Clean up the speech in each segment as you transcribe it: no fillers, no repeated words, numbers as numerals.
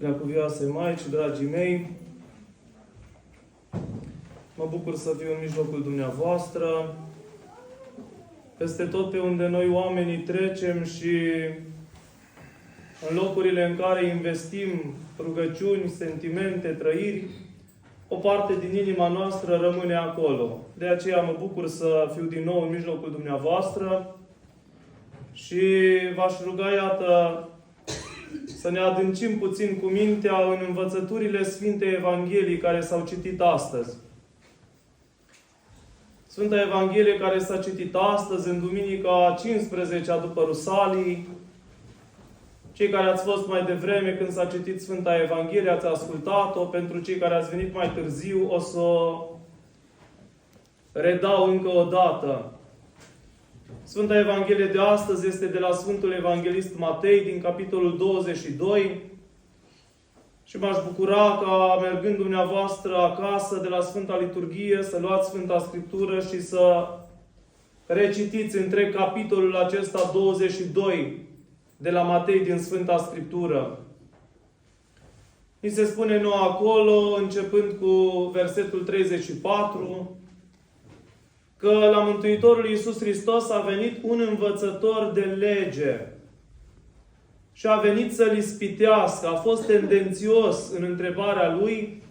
Preacuvioase Maici, dragii mei, mă bucur să fiu în mijlocul dumneavoastră, peste tot pe unde noi oamenii trecem și în locurile în care investim rugăciuni, sentimente, trăiri, o parte din inima noastră rămâne acolo. De aceea mă bucur să fiu din nou în mijlocul dumneavoastră și v-aș ruga, iată, să ne adâncim puțin cu mintea în învățăturile Sfintei Evangheliei care s-au citit astăzi. Sfânta Evanghelie care s-a citit astăzi, în duminica 15-a după Rusalii. Cei care ați fost mai devreme când s-a citit Sfânta Evanghelie, ați ascultat-o. Pentru cei care ați venit mai târziu, o să o redau încă o dată. Sfânta Evanghelie de astăzi este de la Sfântul Evanghelist Matei, din capitolul 22. Și m-aș bucura ca, mergând dumneavoastră acasă de la Sfânta Liturghie, să luați Sfânta Scriptură și să recitiți întreg capitolul acesta 22 de la Matei din Sfânta Scriptură. Ni se spune nou acolo, începând cu versetul 34, că la Mântuitorul Iisus Hristos a venit un învățător de lege și a venit să-l ispitească. A fost tendențios în întrebarea lui,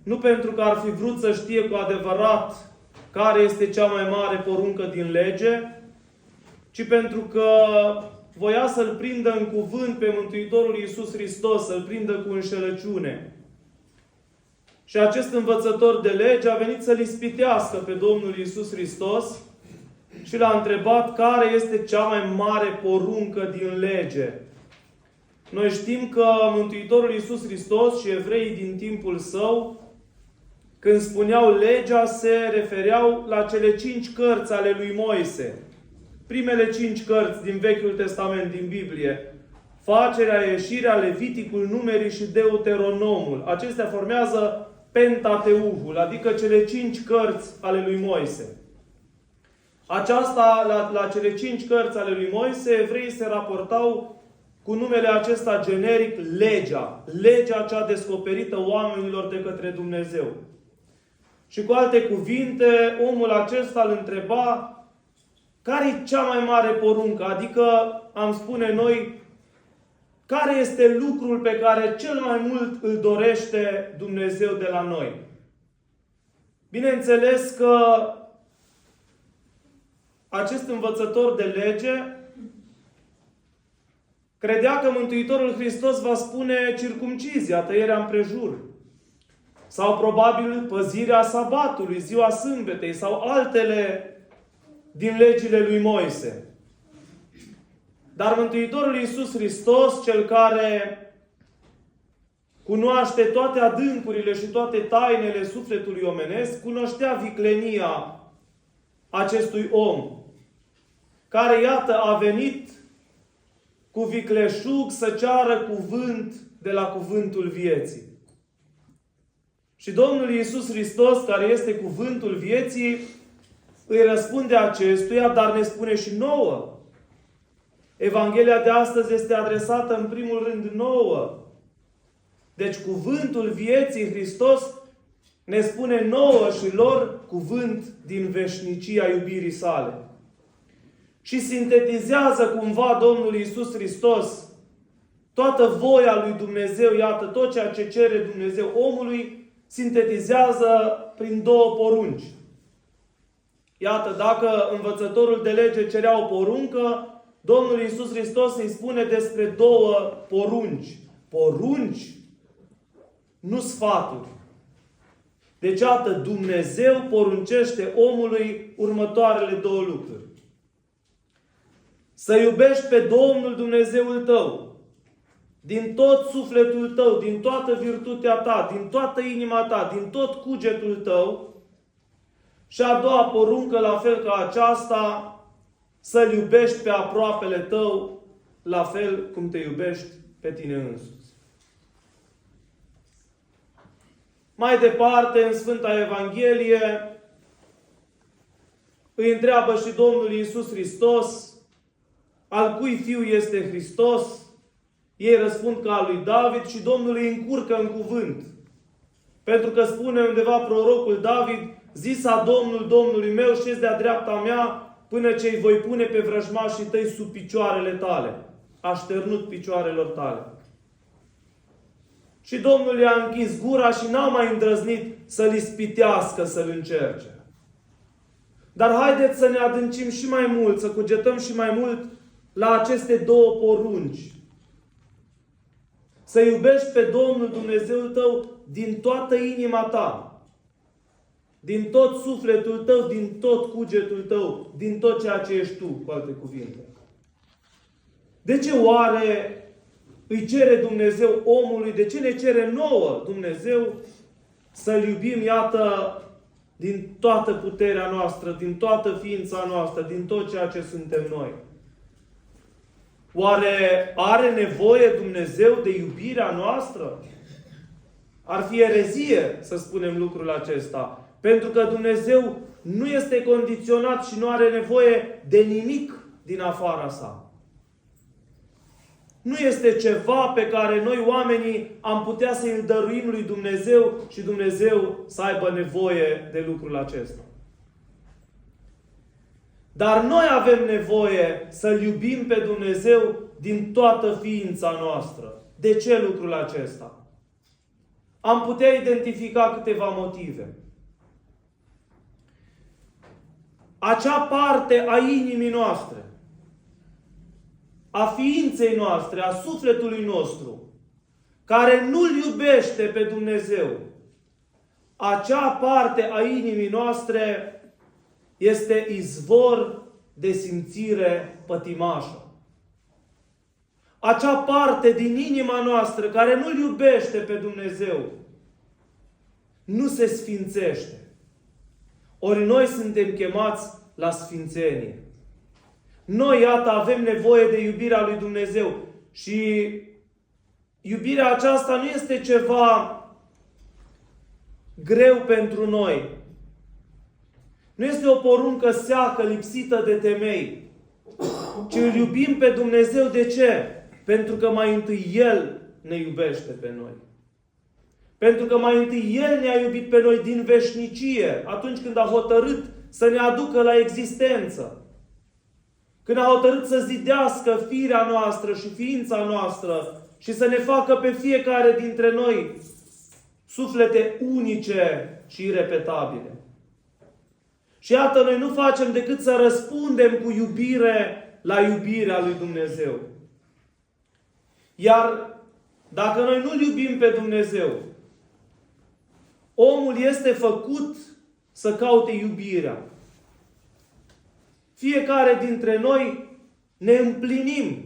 nu pentru că ar fi vrut să știe cu adevărat care este cea mai mare poruncă din lege, ci pentru că voia să-l prindă în cuvânt pe Mântuitorul Iisus Hristos, să-l prindă cu înșelăciune. Și acest învățător de lege a venit să-l ispitească pe Domnul Iisus Hristos și l-a întrebat care este cea mai mare poruncă din lege. Noi știm că Mântuitorul Iisus Hristos și evreii din timpul său, când spuneau legea, se refereau la cele 5 cărți ale lui Moise. Primele 5 cărți din Vechiul Testament, din Biblie. Facerea, Ieșirea, Leviticul, Numerii și Deuteronomul. Acestea formează Pentateuhul, adică cele 5 cărți ale lui Moise. Aceasta, la cele 5 cărți ale lui Moise, evreii se raportau cu numele acesta generic legea. Legea cea descoperită oamenilor de către Dumnezeu. Și cu alte cuvinte, omul acesta îl întreba care e cea mai mare poruncă? Adică, am spune noi, care este lucrul pe care cel mai mult îl dorește Dumnezeu de la noi? Bineînțeles că acest învățător de lege credea că Mântuitorul Hristos va spune circumcizia, tăierea împrejur. Sau probabil păzirea sabatului, ziua sâmbetei, sau altele din legile lui Moise. Dar Mântuitorul Iisus Hristos, Cel care cunoaște toate adâncurile și toate tainele sufletului omenesc, cunoștea viclenia acestui om, care, iată, a venit cu vicleșug să ceară cuvânt de la cuvântul vieții. Și Domnul Iisus Hristos, care este cuvântul vieții, îi răspunde acestuia, dar ne spune și nouă. Evanghelia de astăzi este adresată în primul rând nouă. Deci cuvântul vieții, Hristos, ne spune nouă și lor cuvânt din veșnicia iubirii sale. Și sintetizează cumva Domnul Iisus Hristos toată voia lui Dumnezeu, iată, tot ceea ce cere Dumnezeu omului, sintetizează prin 2 porunci. Iată, dacă învățătorul de lege cerea o poruncă, Domnul Iisus Hristos îi spune despre 2 porunci. Porunci, nu sfaturi. Deci, iată, Dumnezeu poruncește omului următoarele 2 lucruri. Să iubești pe Domnul Dumnezeul tău, din tot sufletul tău, din toată virtutea ta, din toată inima ta, din tot cugetul tău. Și a doua poruncă, la fel ca aceasta, să-L iubești pe aproapele tău, la fel cum te iubești pe tine însuți. Mai departe, în Sfânta Evanghelie, îi întreabă și Domnul Iisus Hristos, al cui Fiu este Hristos? Ei răspund ca lui David și Domnul îi încurcă în cuvânt. Pentru că spune undeva prorocul David, zisa Domnul Domnului meu, șezi de-a dreapta mea, până ce îi voi pune pe vrăjmașii tăi sub picioarele tale. Așternut picioarelor tale. Și Domnul i-a închis gura și n-a mai îndrăznit să-l ispitească, să-l încerce. Dar haideți să ne adâncim și mai mult, să cugetăm și mai mult la aceste două porunci. Să iubești pe Domnul Dumnezeul tău din toată inima ta, din tot sufletul tău, din tot cugetul tău, din tot ceea ce ești tu, cu alte cuvinte. De ce oare îi cere Dumnezeu omului, de ce ne cere nouă Dumnezeu să-L iubim, iată, din toată puterea noastră, din toată ființa noastră, din tot ceea ce suntem noi? Oare are nevoie Dumnezeu de iubirea noastră? Ar fi erezie să spunem lucrul acesta. Pentru că Dumnezeu nu este condiționat și nu are nevoie de nimic din afara sa. Nu este ceva pe care noi oamenii am putea să îl dăruim lui Dumnezeu și Dumnezeu să aibă nevoie de lucrul acesta. Dar noi avem nevoie să-L iubim pe Dumnezeu din toată ființa noastră. De ce lucrul acesta? Am putea identifica câteva motive. Acea parte a inimii noastre, a ființei noastre, a sufletului nostru, care nu-L iubește pe Dumnezeu, acea parte a inimii noastre este izvor de simțire pătimașă. Acea parte din inima noastră care nu-L iubește pe Dumnezeu nu se sfințește. Ori noi suntem chemați la sfințenie. Noi, iată, avem nevoie de iubirea lui Dumnezeu. Și iubirea aceasta nu este ceva greu pentru noi. Nu este o poruncă seacă, lipsită de temei. Ci îl iubim pe Dumnezeu. De ce? Pentru că mai întâi El ne iubește pe noi. Pentru că mai întâi El ne-a iubit pe noi din veșnicie, atunci când a hotărât să ne aducă la existență. Când a hotărât să zidească firea noastră și ființa noastră și să ne facă pe fiecare dintre noi suflete unice și irepetabile. Și iată, noi nu facem decât să răspundem cu iubire la iubirea lui Dumnezeu. Iar dacă noi nu-L iubim pe Dumnezeu, omul este făcut să caute iubirea. Fiecare dintre noi ne împlinim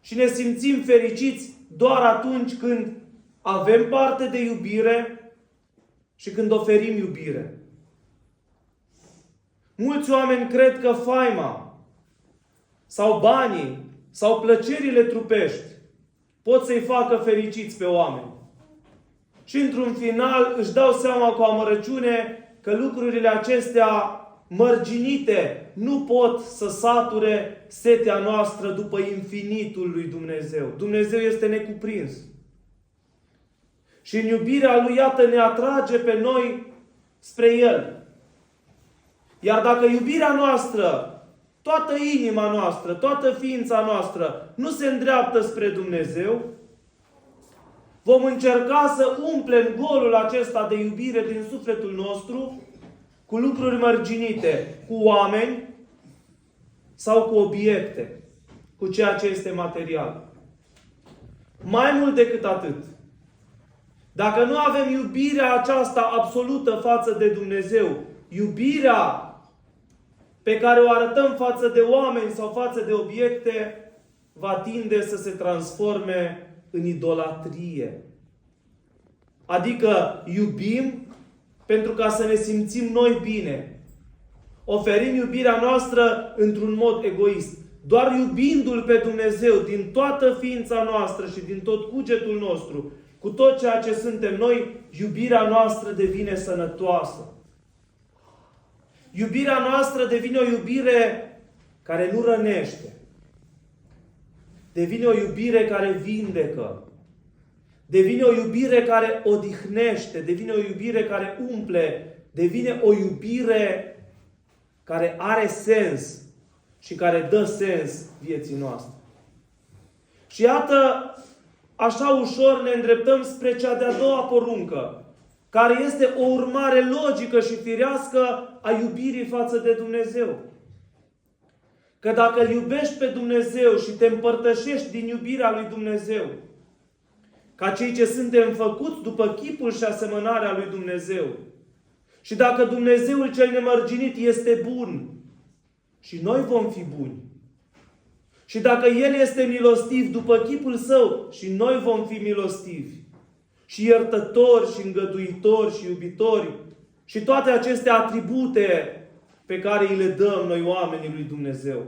și ne simțim fericiți doar atunci când avem parte de iubire și când oferim iubire. Mulți oameni cred că faima sau banii sau plăcerile trupești pot să-i facă fericiți pe oameni. Și într-un final își dau seama cu amărăciune că lucrurile acestea mărginite nu pot să sature setea noastră după infinitul lui Dumnezeu. Dumnezeu este necuprins. Și în iubirea Lui, iată, ne atrage pe noi spre El. Iar dacă iubirea noastră, toată inima noastră, toată ființa noastră nu se îndreaptă spre Dumnezeu, vom încerca să umplem golul acesta de iubire din sufletul nostru cu lucruri mărginite, cu oameni sau cu obiecte, cu ceea ce este material. Mai mult decât atât, dacă nu avem iubirea aceasta absolută față de Dumnezeu, iubirea pe care o arătăm față de oameni sau față de obiecte, va tinde să se transforme în idolatrie. Adică iubim pentru ca să ne simțim noi bine. Oferim iubirea noastră într-un mod egoist. Doar iubindu-L pe Dumnezeu din toată ființa noastră și din tot cugetul nostru, cu tot ceea ce suntem noi, iubirea noastră devine sănătoasă. Iubirea noastră devine o iubire care nu rănește. devine o iubire care vindecă, devine o iubire care odihnește, devine o iubire care umple, devine o iubire care are sens și care dă sens vieții noastre. Și iată, așa ușor ne îndreptăm spre cea de-a doua poruncă, care este o urmare logică și firească a iubirii față de Dumnezeu. Că dacă îl iubești pe Dumnezeu și te împărtășești din iubirea lui Dumnezeu, ca cei ce suntem făcuți după chipul și asemănarea lui Dumnezeu, și dacă Dumnezeul cel nemărginit este bun, și noi vom fi buni, și dacă El este milostiv după chipul Său, și noi vom fi milostivi, și iertători, și îngăduitori, și iubitori, și toate aceste atribute pe care îi le dăm noi oamenii lui Dumnezeu.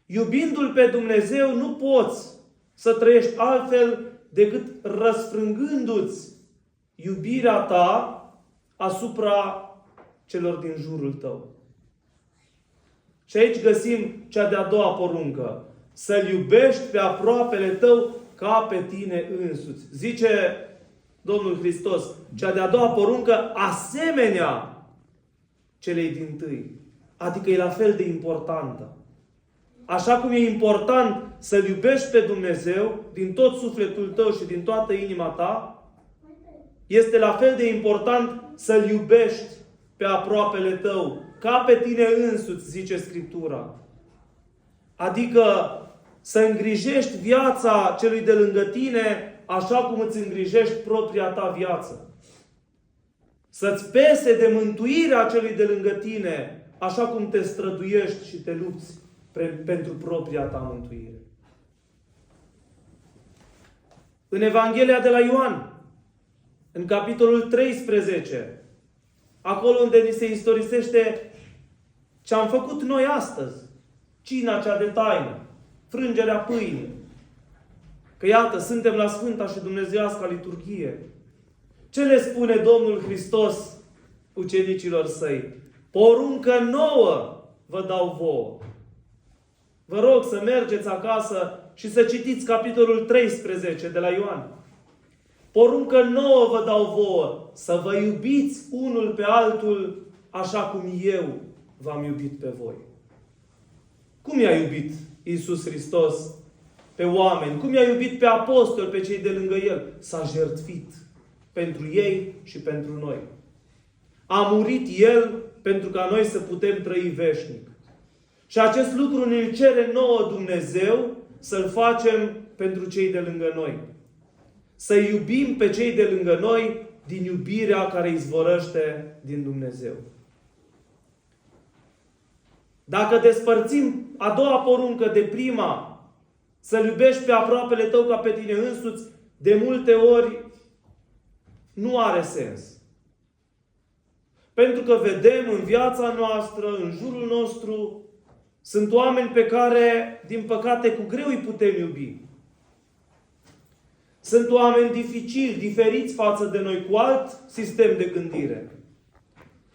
Iubindu-L pe Dumnezeu nu poți să trăiești altfel decât răsfrângându-ți iubirea ta asupra celor din jurul tău. Și aici găsim cea de-a doua poruncă. Să-L iubești pe aproapele tău ca pe tine însuți. Zice Domnul Hristos, cea de-a doua poruncă asemenea celei dintâi. Adică e la fel de importantă. Așa cum e important să-L iubești pe Dumnezeu din tot sufletul tău și din toată inima ta, este la fel de important să-L iubești pe aproapele tău, ca pe tine însuți, zice Scriptura. Adică să îngrijești viața celui de lângă tine așa cum îți îngrijești propria ta viață. Să-ți pese de mântuirea celui de lângă tine așa cum te străduiești și te lupți pentru propria ta mântuire. În Evanghelia de la Ioan, în capitolul 13, acolo unde ni se istorisește ce am făcut noi astăzi, cina cea de taină, frângerea pâinii. Că iată, suntem la Sfânta și Dumnezeiasca liturghie. Ce le spune Domnul Hristos ucenicilor săi? Poruncă nouă vă dau vouă. Vă rog să mergeți acasă și să citiți capitolul 13 de la Ioan. Poruncă nouă vă dau vouă, să vă iubiți unul pe altul așa cum eu v-am iubit pe voi. Cum i-a iubit Iisus Hristos pe oameni? Cum i-a iubit pe apostoli, pe cei de lângă El? S-a jertfit pentru ei și pentru noi. A murit El pentru ca noi să putem trăi veșnic. Și acest lucru ne cere nouă Dumnezeu să-L facem pentru cei de lângă noi. Să iubim pe cei de lângă noi din iubirea care izvorăște din Dumnezeu. Dacă despărțim a doua poruncă de prima, să-L iubești pe aproapele tău ca pe tine însuți, de multe ori nu are sens. Pentru că vedem în viața noastră, în jurul nostru, sunt oameni pe care, din păcate, cu greu îi putem iubi. Sunt oameni dificili, diferiți față de noi, cu alt sistem de gândire.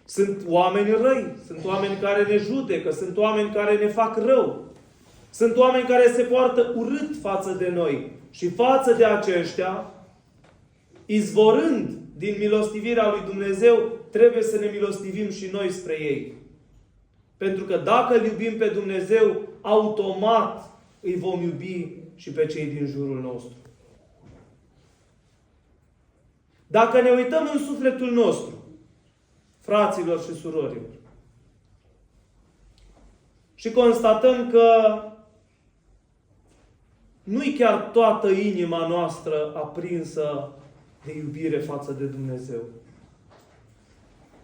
Sunt oameni răi, sunt oameni care ne judecă, sunt oameni care ne fac rău. Sunt oameni care se poartă urât față de noi. Și față de aceștia, izvorând din milostivirea lui Dumnezeu, trebuie să ne milostivim și noi spre ei. Pentru că dacă îl iubim pe Dumnezeu, automat îi vom iubi și pe cei din jurul nostru. Dacă ne uităm în sufletul nostru, fraților și surorilor, și constatăm că nu-i chiar toată inima noastră aprinsă de iubire față de Dumnezeu.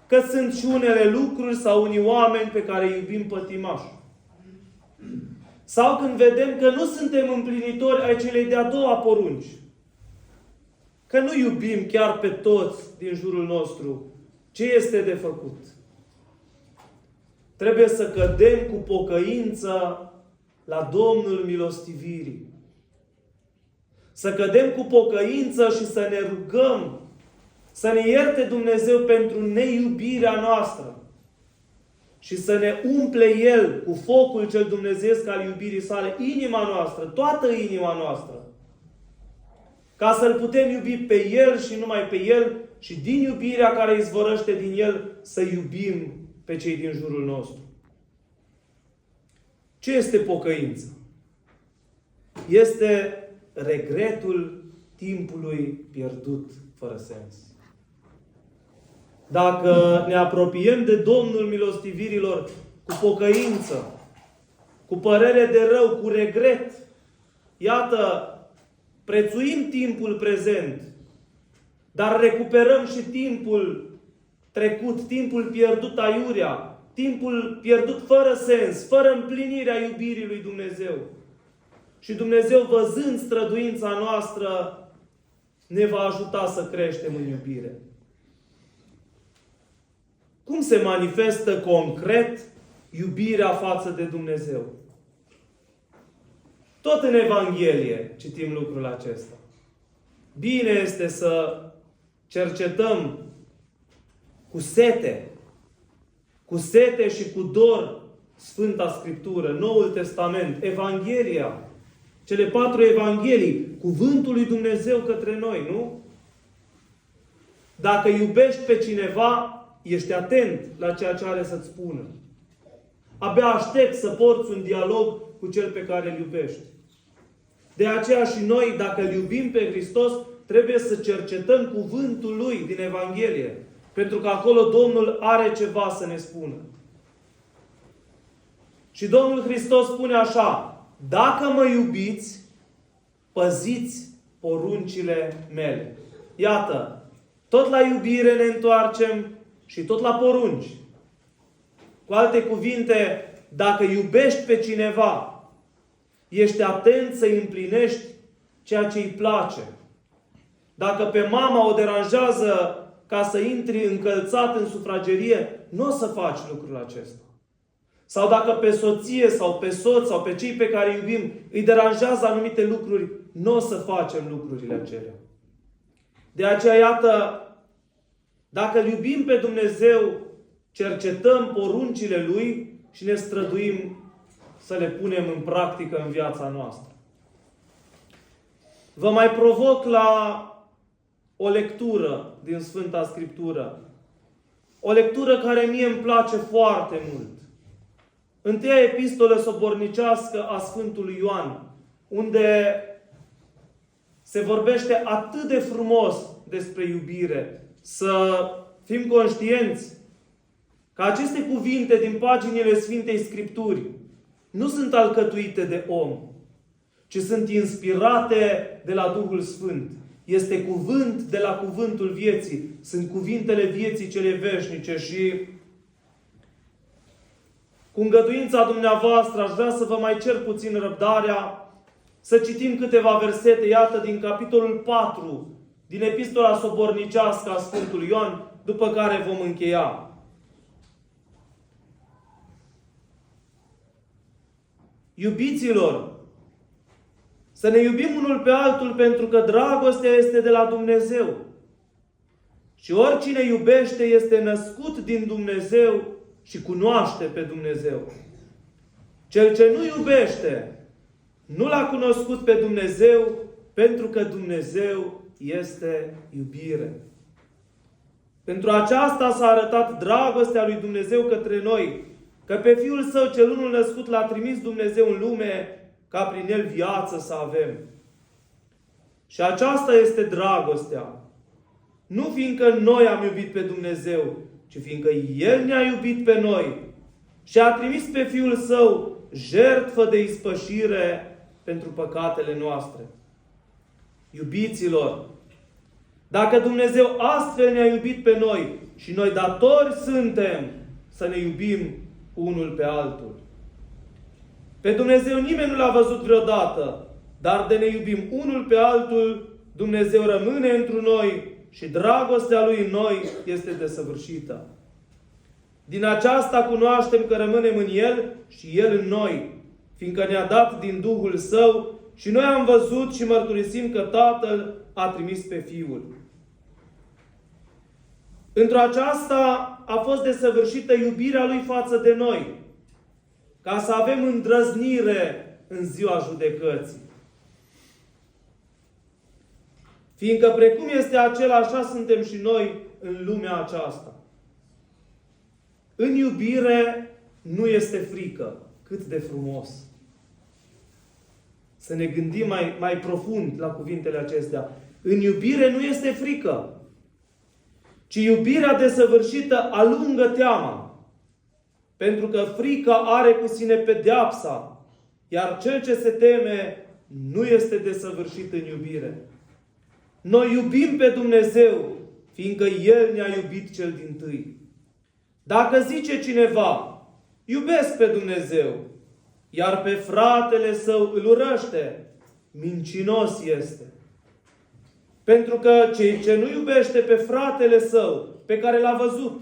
Că sunt și unele lucruri sau unii oameni pe care îi iubim pătimaș. Sau când vedem că nu suntem împlinitori ai celei de-a doua porunci. Că nu iubim chiar pe toți din jurul nostru. Ce este de făcut? Trebuie să cădem cu pocăință la Domnul milostivirii. Să cădem cu pocăință și să ne rugăm să ne ierte Dumnezeu pentru neiubirea noastră. și să ne umple El cu focul cel dumnezeiesc al iubirii sale, inima noastră, toată inima noastră, ca să-L putem iubi pe El și numai pe El și din iubirea care izvorăște din El să iubim pe cei din jurul nostru. Ce este pocăință? Este regretul timpului pierdut fără sens. Dacă ne apropiem de Domnul milostivirilor cu pocăință, cu părere de rău, cu regret, iată, prețuim timpul prezent, dar recuperăm și timpul trecut, timpul pierdut aiurea, timpul pierdut fără sens, fără împlinirea iubirii lui Dumnezeu. Și Dumnezeu, văzând străduința noastră, ne va ajuta să creștem în iubire. Cum se manifestă concret iubirea față de Dumnezeu? Tot în Evanghelie citim lucrul acesta. Bine este să cercetăm cu sete și cu dor Sfânta Scriptură, Noul Testament, Evanghelia, cele 4 Evanghelii, cuvântul lui Dumnezeu către noi, nu? Dacă iubești pe cineva, ești atent la ceea ce are să-ți spună. Abia aștept să porți un dialog cu cel pe care îl iubești. De aceea și noi, dacă îl iubim pe Hristos, trebuie să cercetăm cuvântul Lui din Evanghelie. Pentru că acolo Domnul are ceva să ne spună. Și Domnul Hristos spune așa: dacă mă iubiți, păziți poruncile mele. Iată, tot la iubire ne întoarcem și tot la porunci. Cu alte cuvinte, dacă iubești pe cineva, ești atent să împlinești ceea ce îi place. Dacă pe mama o deranjează ca să intri încălțat în sufragerie, nu o să faci lucrul acesta. Sau dacă pe soție sau pe soț sau pe cei pe care îi iubim îi deranjează anumite lucruri, nu o să facem lucrurile acelea. De aceea, iată, dacă îl iubim pe Dumnezeu, cercetăm poruncile Lui și ne străduim să le punem în practică în viața noastră. Vă mai provoc la o lectură din Sfânta Scriptură. O lectură care mie îmi place foarte mult. Întâia epistolă sobornicească a Sfântului Ioan, unde se vorbește atât de frumos despre iubire. Să fim conștienți că aceste cuvinte din paginile Sfintei Scripturi nu sunt alcătuite de om, ci sunt inspirate de la Duhul Sfânt. Este cuvânt de la cuvântul vieții. Sunt cuvintele vieții cele veșnice și cu îngăduința dumneavoastră aș vrea să vă mai cer puțin răbdarea să citim câteva versete, iată, din capitolul 4, din epistola sobornicească a Sfântului Ioan, după care vom încheia. Iubiților, să ne iubim unul pe altul pentru că dragostea este de la Dumnezeu. Și oricine iubește este născut din Dumnezeu și cunoaște pe Dumnezeu. Cel ce nu iubește nu l-a cunoscut pe Dumnezeu, pentru că Dumnezeu este iubire. Pentru aceasta s-a arătat dragostea lui Dumnezeu către noi, că pe Fiul Său cel unul născut l-a trimis Dumnezeu în lume, ca prin El viață să avem. Și aceasta este dragostea. Nu fiindcă noi am iubit pe Dumnezeu, ci fiindcă El ne-a iubit pe noi și a trimis pe Fiul Său jertfă de ispășire pentru păcatele noastre. Iubiților, dacă Dumnezeu astfel ne-a iubit pe noi și noi datori suntem să ne iubim unul pe altul. Pe Dumnezeu nimeni nu l-a văzut vreodată, dar de ne iubim unul pe altul, Dumnezeu rămâne întru noi și dragostea Lui în noi este desăvârșită. Din aceasta cunoaștem că rămânem în El și El în noi, fiindcă ne-a dat din Duhul Său și noi am văzut și mărturisim că Tatăl a trimis pe Fiul. Într-o aceasta a fost desăvârșită iubirea Lui față de noi, ca să avem îndrăznire în ziua judecății. Fiindcă precum este acela, așa suntem și noi în lumea aceasta. În iubire nu este frică. Cât de frumos! Să ne gândim mai profund la cuvintele acestea. În iubire nu este frică, ci iubirea desăvârșită alungă teama. Pentru că frica are cu sine pedeapsa, iar cel ce se teme nu este desăvârșit în iubire. Noi iubim pe Dumnezeu, fiindcă El ne-a iubit cel dintâi. Dacă zice cineva, iubesc pe Dumnezeu, iar pe fratele său îl urăște, mincinos este. Pentru că cei ce nu iubește pe fratele său, pe care l-a văzut,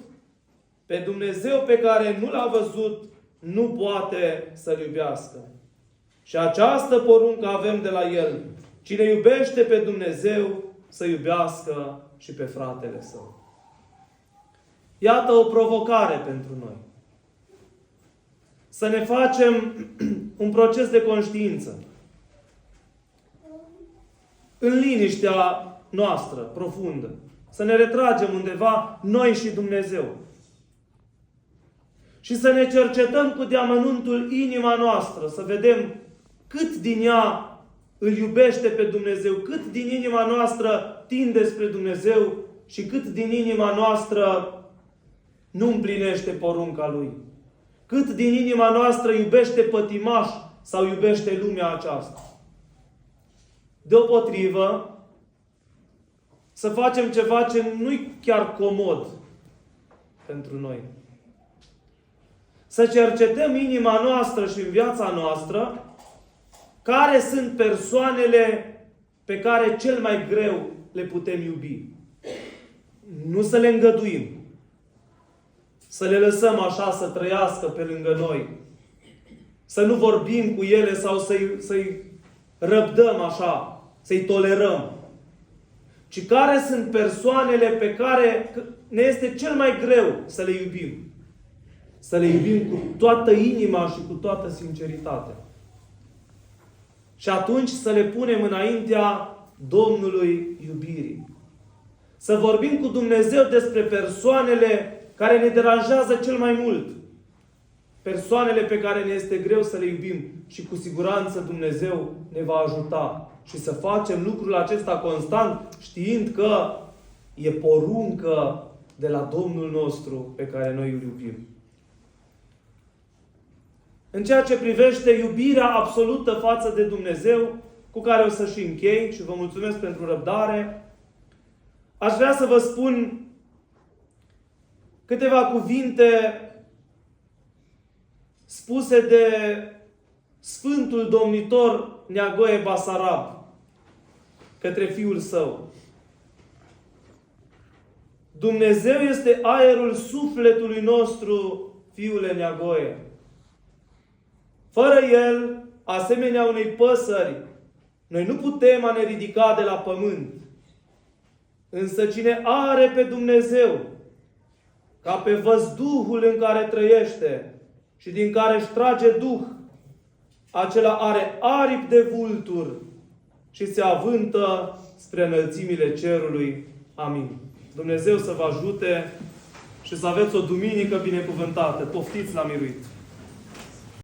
pe Dumnezeu pe care nu l-a văzut, nu poate să-L iubească. Și această poruncă avem de la El. Cine iubește pe Dumnezeu, să iubească și pe fratele său. Iată o provocare pentru noi. Să ne facem un proces de conștiință. În liniștea noastră, profundă. Să ne retragem undeva noi și Dumnezeu. Și să ne cercetăm cu deamănuntul inima noastră. Să vedem cât din ea îl iubește pe Dumnezeu, cât din inima noastră tinde spre Dumnezeu și cât din inima noastră nu împlinește porunca Lui. Cât din inima noastră iubește pătimaș sau iubește lumea aceasta. Deopotrivă, să facem ceva ce nu-i chiar comod pentru noi. Să cercetăm inima noastră și în viața noastră care sunt persoanele pe care cel mai greu le putem iubi. Nu să le îngăduim. Să le lăsăm așa să trăiască pe lângă noi. Să nu vorbim cu ele sau să-i răbdăm așa, să-i tolerăm. Ci care sunt persoanele pe care ne este cel mai greu să le iubim. Să le iubim cu toată inima și cu toată sinceritatea. Și atunci să le punem înaintea Domnului iubirii. Să vorbim cu Dumnezeu despre persoanele care ne deranjează cel mai mult. Persoanele pe care ne este greu să le iubim. Și cu siguranță Dumnezeu ne va ajuta. Și să facem lucrul acesta constant, știind că e poruncă de la Domnul nostru pe care noi îl iubim. În ceea ce privește iubirea absolută față de Dumnezeu, cu care o să și închei și vă mulțumesc pentru răbdare, aș vrea să vă spun câteva cuvinte spuse de Sfântul Domnitor Neagoe Basarab către fiul său. Dumnezeu este aerul sufletului nostru, fiule Neagoe. Fără El, asemenea unei păsări, noi nu putem a ne ridica de la pământ. Însă cine are pe Dumnezeu, ca pe văzduhul în care trăiește și din care își trage duh, acela are aripi de vulturi și se avântă spre înălțimile cerului. Amin. Dumnezeu să vă ajute și să aveți o duminică binecuvântată. Poftiți la miruit!